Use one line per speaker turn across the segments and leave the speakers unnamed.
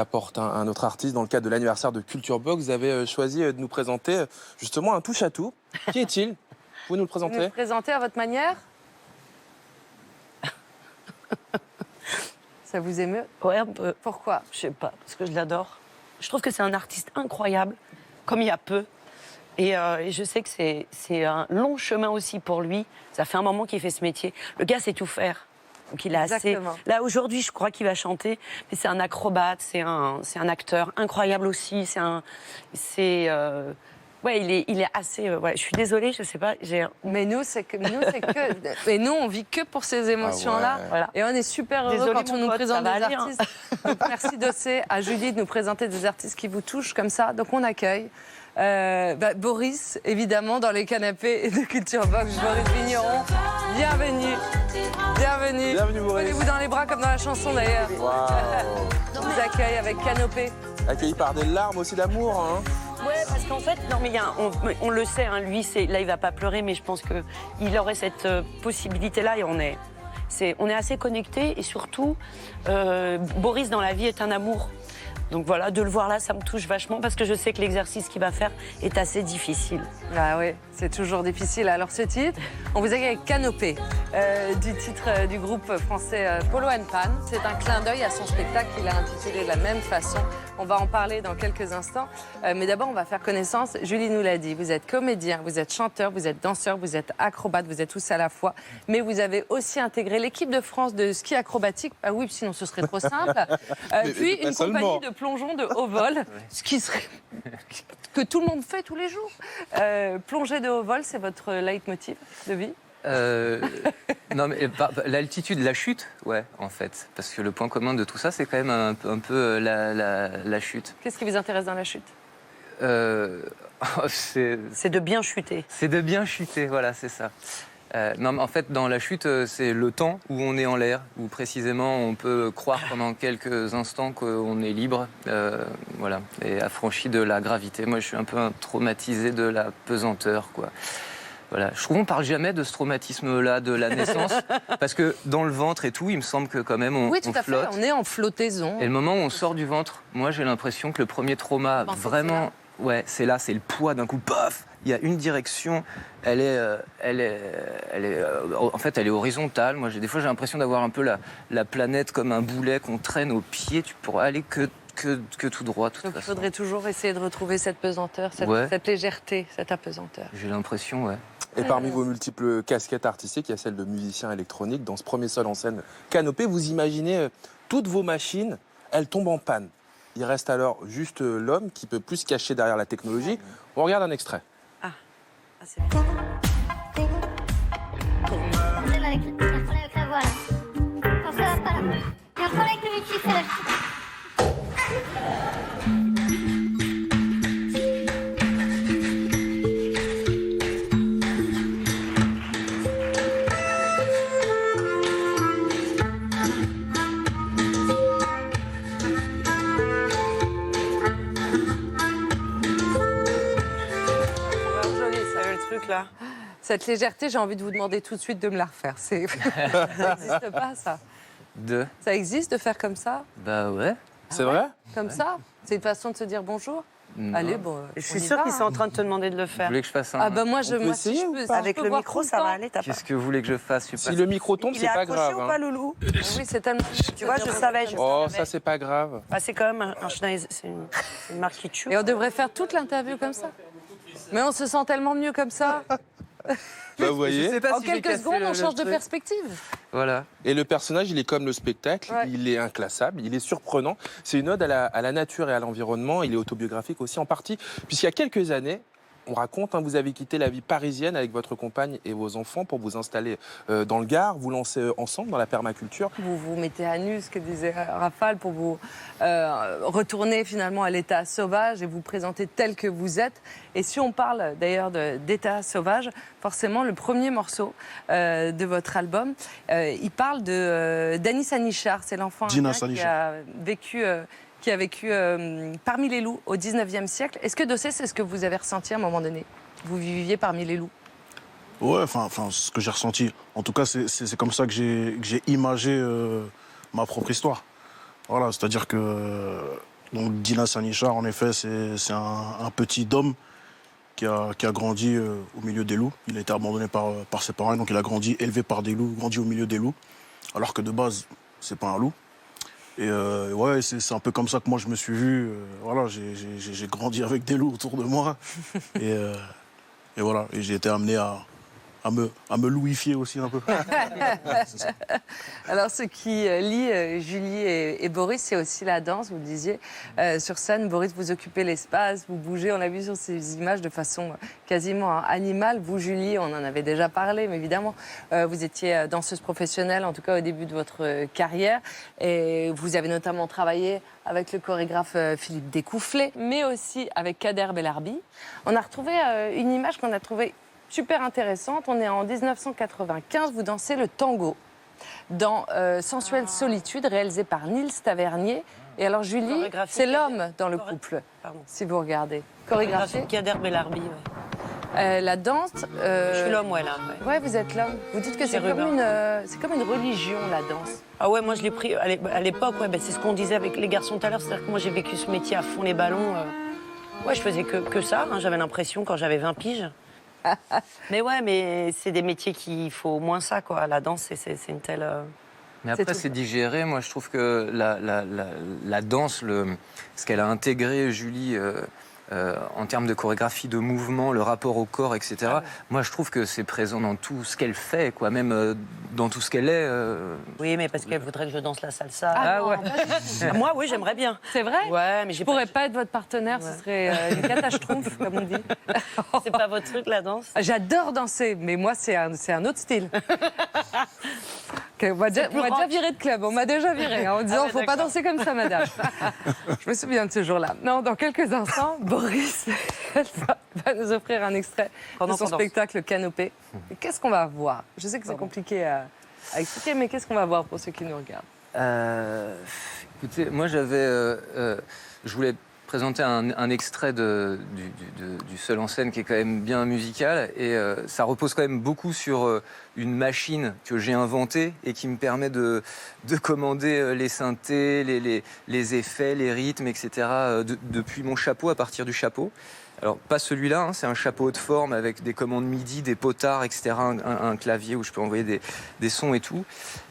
Apporte un autre artiste dans le cadre de l'anniversaire de Culture Box. Vous avez choisi de nous présenter justement un touche-à-tout. Qui est-il? Vous pouvez nous le présenter?
Vous nous présenter à votre manière? Ça vous émeut?
Ouais, un peu.
Pourquoi?
Je sais pas, parce que je l'adore. Je trouve que c'est un artiste incroyable, comme il y a peu. Et je sais que c'est un long chemin aussi pour lui. Ça fait un moment qu'il fait ce métier. Le gars sait tout faire. Donc il a assez...
Exactement.
Là, aujourd'hui, je crois qu'il va chanter. Mais c'est un acrobate, c'est un acteur incroyable aussi. Ouais, il est assez... ouais, je suis désolée, je sais pas.
Mais nous, et nous, on vit que pour ces émotions-là.
Ah ouais.
Voilà.
Et on est super heureux
Désolée,
quand on
mon
nous
pote,
présente
ça va
des
aller, hein.
artistes. Donc, merci Dossé, à Julie de nous présenter des artistes qui vous touchent comme ça. Donc on accueille Boris, évidemment, dans les canapés de Culture Box. Boris Vigneron, bienvenue. Bienvenue.
Bienvenue, Boris.
Prenez-vous dans les bras comme dans la chanson d'ailleurs.
Waouh.
On vous accueille avec Canopée.
Accueilli par des larmes aussi d'amour, hein.
Ouais, parce qu'en fait, non, mais on le sait, hein, lui, là, il va pas pleurer, mais je pense qu'il aurait cette possibilité-là et on est assez connectés. Et surtout, Boris, dans la vie, est un amour. Donc voilà, de le voir là, ça me touche vachement parce que je sais que l'exercice qu'il va faire est assez difficile.
Ah oui, c'est toujours difficile. Alors ce titre, on vous accueille avec Canopée, du titre du groupe français Polo & Pan. C'est un clin d'œil à son spectacle qu'il a intitulé de la même façon. On va en parler dans quelques instants. Mais d'abord, on va faire connaissance. Julie nous l'a dit, vous êtes comédien, vous êtes chanteur, vous êtes danseur, vous êtes acrobate, vous êtes tous à la fois. Mais vous avez aussi intégré l'équipe de France de ski acrobatique. Ah oui, sinon ce serait trop simple. Puis une compagnie de plongeon de haut vol, ce qui serait que tout le monde fait tous les jours. Plonger de haut vol, c'est votre leitmotiv de vie?
Non, mais l'altitude, la chute, ouais, en fait. Parce que le point commun de tout ça, c'est quand même un peu la chute.
Qu'est-ce qui vous intéresse dans la chute?
C'est de bien chuter.
C'est de bien chuter, voilà, c'est ça. Non, mais en fait, dans la chute, c'est le temps où on est en l'air, où précisément on peut croire pendant quelques instants qu'on est libre, voilà, et affranchi de la gravité. Moi, je suis un peu traumatisé de la pesanteur, quoi. Voilà. Je trouve qu'on ne parle jamais de ce traumatisme-là, de la naissance, parce que dans le ventre et tout, il me semble que quand même on,
oui, tout
on
à
flotte.
fait, on est en flottaison.
Et le moment où on sort du ventre, moi j'ai l'impression que le premier trauma, vraiment, ouais, c'est là, c'est le poids d'un coup, paf. Il y a une direction, elle est, en fait, elle est horizontale. Moi, des fois, j'ai l'impression d'avoir un peu la planète comme un boulet qu'on traîne au pied. Tu pourrais aller que tout droit, de toute
Donc il
façon.
faudrait toujours essayer de retrouver cette pesanteur, cette légèreté, cette apesanteur.
J'ai l'impression, ouais.
Et parmi vos multiples casquettes artistiques, il y a celle de musicien électronique. Dans ce premier seul en scène Canopée, vous imaginez toutes vos machines, elles tombent en panne. Il reste alors juste l'homme qui peut plus se cacher derrière la technologie. On regarde un extrait.
C'est bien.
Il y a un problème avec la voix là. Non, ça va pas là. Il y a un problème avec le micro, c'est là.
Joli, ça, le truc là.
Cette légèreté, j'ai envie de vous demander tout de suite de me la refaire. Ça n'existe pas, ça. Ça existe de faire comme ça?
Bah ouais.
C'est vrai?
Comme ça? C'est une façon de se dire bonjour?
Non.
Allez, bon.
Je suis sûre qu'ils sont en train de te demander de le
Vous
faire.
voulez que je fasse un...
Ah bah moi,
peut essayer ou pas
Avec le micro, ça va aller, t'as pas.
Qu'est-ce que vous voulez que je fasse? Je suis
Si
pas...
le micro tombe,
Il
c'est
est
pas
accroché
grave.
ou
hein.
pas, Loulou?
Oui, c'est tellement.
Tu vois, je savais.
Oh, ça c'est pas grave.
Bah, c'est quand même un Schneider, c'est une marque qui tue.
Et on devrait faire toute l'interview comme ça. Mais on se sent tellement mieux comme ça.
Bah, vous voyez.
Je sais pas
En
si j'ai
quelques
cassé
secondes,
le
on change de
truc.
perspective.
Voilà.
Et le personnage, il est comme le spectacle,
Ouais.
il est inclassable, il est surprenant. C'est une ode à la nature et à l'environnement. Il est autobiographique aussi en partie, puisqu'il y a quelques années, on raconte, vous avez quitté la vie parisienne avec votre compagne et vos enfants pour vous installer dans le Gard, vous lancer ensemble dans la permaculture.
Vous vous mettez à nu, ce que disait Rafale, pour vous retourner finalement à l'état sauvage et vous présenter tel que vous êtes. Et si on parle d'ailleurs d'état sauvage, forcément le premier morceau de votre album, il parle d'Anis Anichar. C'est l'enfant
Dina
indien qui a vécu parmi les loups au 19e siècle. Est-ce que Dossé, c'est ce que vous avez ressenti à un moment donné? Vous viviez parmi les loups?
Ouais, enfin, ce que j'ai ressenti. En tout cas, c'est comme ça que j'ai imagé ma propre histoire. Voilà, c'est-à-dire que Dina Sanichar, en effet, c'est un petit homme qui a grandi au milieu des loups. Il a été abandonné par ses parents, donc il a grandi élevé par des loups, grandi au milieu des loups, alors que de base, c'est pas un loup. Et ouais, c'est un peu comme ça que moi je me suis vu. Voilà, j'ai grandi avec des loups autour de moi. Et voilà, et j'ai été amené à me louifier aussi un peu. C'est ça.
Alors, ce qui lie Julie et Boris, c'est aussi la danse. Vous le disiez, sur scène, Boris, vous occupez l'espace, vous bougez. On l'a vu sur ces images de façon quasiment animale. Vous, Julie, on en avait déjà parlé, mais évidemment, vous étiez danseuse professionnelle, en tout cas au début de votre carrière. Et vous avez notamment travaillé avec le chorégraphe Philippe Découfflé, mais aussi avec Kader Bellarbi. On a retrouvé une image qu'on a trouvée super intéressante. On est en 1995. Vous dansez le tango dans Sensuelle Solitude, réalisé par Nils Tavernier. Et alors, Julie, c'est l'homme dans le couple, si vous regardez. Chorégraphié.
Kader Bellarbi, ouais.
La danse.
Je suis l'homme, ouais, là. Ouais.
Ouais, vous êtes l'homme. Vous dites que c'est comme une religion, la danse.
Ah ouais, moi je l'ai pris à l'époque, ouais, c'est ce qu'on disait avec les garçons tout à l'heure. C'est-à-dire que moi j'ai vécu ce métier à fond les ballons. Ouais, je faisais que ça. Hein, j'avais l'impression quand j'avais 20 piges. Mais ouais, mais c'est des métiers qu'il faut au moins ça, quoi. La danse, c'est une telle...
Mais après, c'est digéré. Moi, je trouve que la danse, ce qu'elle a intégré, Julie, en termes de chorégraphie, de mouvement, le rapport au corps, etc. Moi, je trouve que c'est présent dans tout ce qu'elle fait, quoi. Même dans tout ce qu'elle est.
Oui, mais parce qu'elle voudrait que je danse la salsa.
Ah ouais.
Moi, oui, j'aimerais bien.
C'est vrai?
Ouais, mais
je pourrais pas être votre partenaire, ce serait une catastrophe, comme on dit.
C'est pas votre truc, la danse?
J'adore danser, mais moi, c'est un autre style. On m'a déjà viré de club, on m'a déjà viré en disant faut pas danser comme ça, madame. Je me souviens de ce jour-là. Non, dans quelques instants, Boris va nous offrir un extrait de son spectacle Canopée. Qu'est-ce qu'on va voir? Je sais que c'est compliqué à expliquer, mais qu'est-ce qu'on va voir pour ceux qui nous regardent?
Écoutez, moi je voulais présenter un extrait du seul en scène qui est quand même bien musical et ça repose quand même beaucoup sur une machine que j'ai inventée et qui me permet de commander les synthés, les effets, les rythmes, etc. Depuis mon chapeau, à partir du chapeau. Alors, pas celui-là, hein, c'est un chapeau haute forme avec des commandes MIDI, des potards, etc., un clavier où je peux envoyer des sons et tout.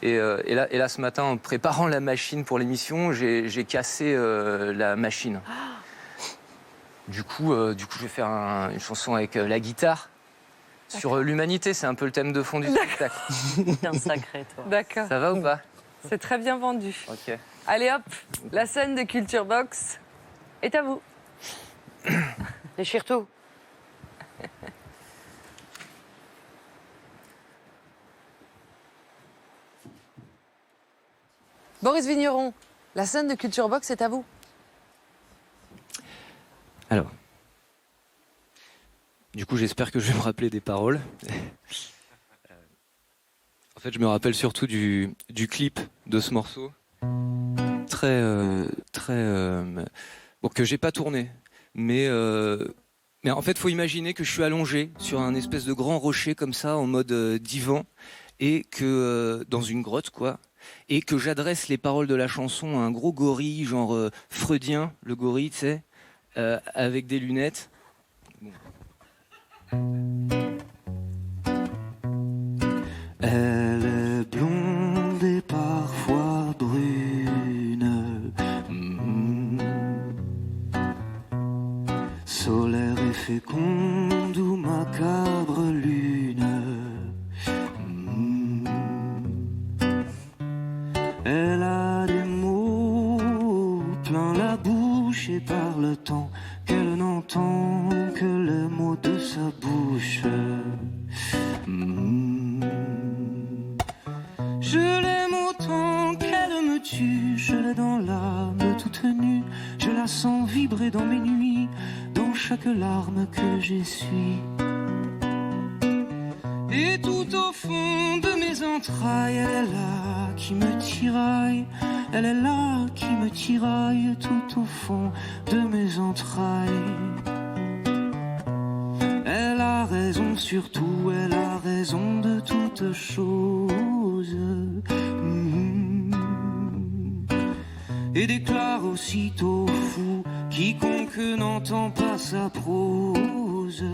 Et là, ce matin, en préparant la machine pour l'émission, j'ai cassé la machine. Du coup, je vais faire une chanson avec la guitare sur l'humanité. C'est un peu le thème de fond du spectacle.
C'est un sacré, toi.
D'accord.
Ça va ou pas?
C'est très bien vendu.
Ok.
Allez hop, la scène de Culture Box est à vous.
Déchire tout.
Boris Vigneron, la scène de Culture Box est à vous.
Alors, du coup, j'espère que je vais me rappeler des paroles. En fait, je me rappelle surtout du clip de ce morceau, bon, que j'ai pas tourné. Mais en fait, faut imaginer que je suis allongé sur un espèce de grand rocher comme ça, en mode divan, et que dans une grotte, quoi, et que j'adresse les paroles de la chanson à un gros gorille, genre freudien, le gorille, tu sais, avec des lunettes. Bon.
Elle est blonde et parfois brune. Solaire et féconde ou macabre lune. Elle a des mots plein la bouche et parle tant qu'elle n'entend que les mots de sa bouche. Je l'aime autant qu'elle me tue, je l'ai dans l'âme toute nue, je la sens vibrer dans mes nuits, dans chaque larme que j'essuie. Et tout au fond de mes entrailles, elle est là qui me tiraille, elle est là qui me tiraille, tout au fond de mes entrailles. Elle a raison surtout, elle a raison de toutes choses. et déclare aussitôt fou quiconque n'entend pas sa prose.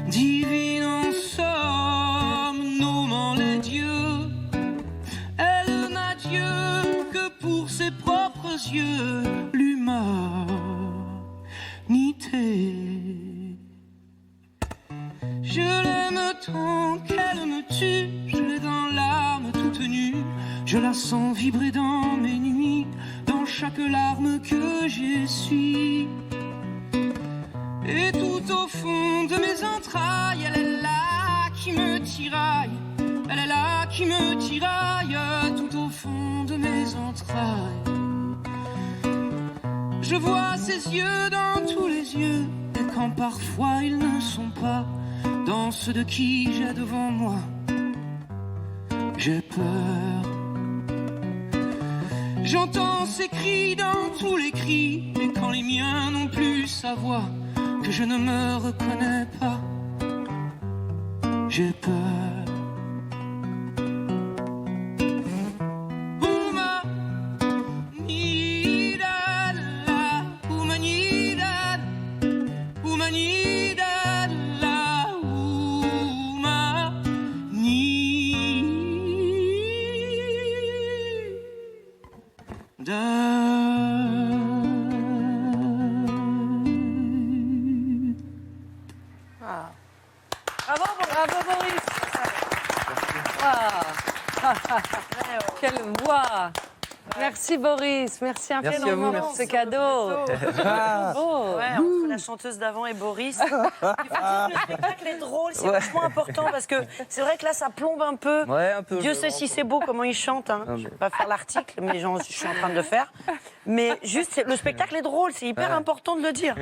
Divine en somme, nommant les dieux, elle n'a Dieu que pour ses propres yeux, l'humanité. Je l'aime tant qu'elle me tue, je l'ai dans l'âme toute nue, je la sens vibrer dans mes nuits, dans chaque larme que j'essuie. Et tout au fond de mes entrailles, elle est là qui me tiraille, elle est là qui me tiraille, tout au fond de mes entrailles. Je vois ses yeux dans tous les yeux, et quand parfois ils ne sont pas dans ceux de qui j'ai devant moi, j'ai peur. J'entends ses cris dans tous les cris, et quand les miens n'ont plus sa voix, que je ne me reconnais pas, j'ai peur.
Bravo Boris. Quelle voix. Merci Boris, merci infiniment pour ce cadeau. Bravo.
Ouais, entre la chanteuse d'avant et Boris. Il faut dire que le spectacle est drôle, c'est vachement important parce que c'est vrai que là ça plombe un peu.
Ouais, un peu.
Dieu sait si c'est beau comment il chante. Hein. Je ne vais pas faire l'article, mais je suis en train de le faire. Mais juste, le spectacle est drôle, c'est hyper important de le dire.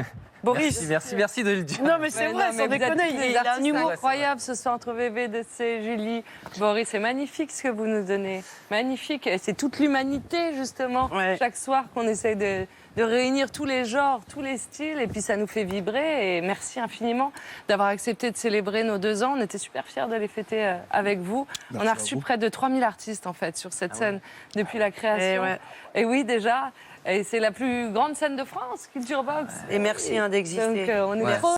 Boris.
Merci de le dire.
Non mais c'est vrai, sans déconner, il a un humour
incroyable ce soir entre VV, DC, Julie, Boris. C'est magnifique ce que vous nous donnez. Magnifique. Et c'est toute l'humanité justement.
Ouais.
Chaque soir qu'on essaye de réunir tous les genres, tous les styles. Et puis ça nous fait vibrer. Et merci infiniment d'avoir accepté de célébrer nos 2 ans. On était super fiers de les fêter avec vous.
Merci
On a
à
reçu
vous.
près de 3000 artistes en fait sur cette scène depuis la création.
ouais.
Et oui déjà. Et c'est la plus grande scène de France, Culture Box.
Et merci d'exister.
Donc on est
Ouais.
trop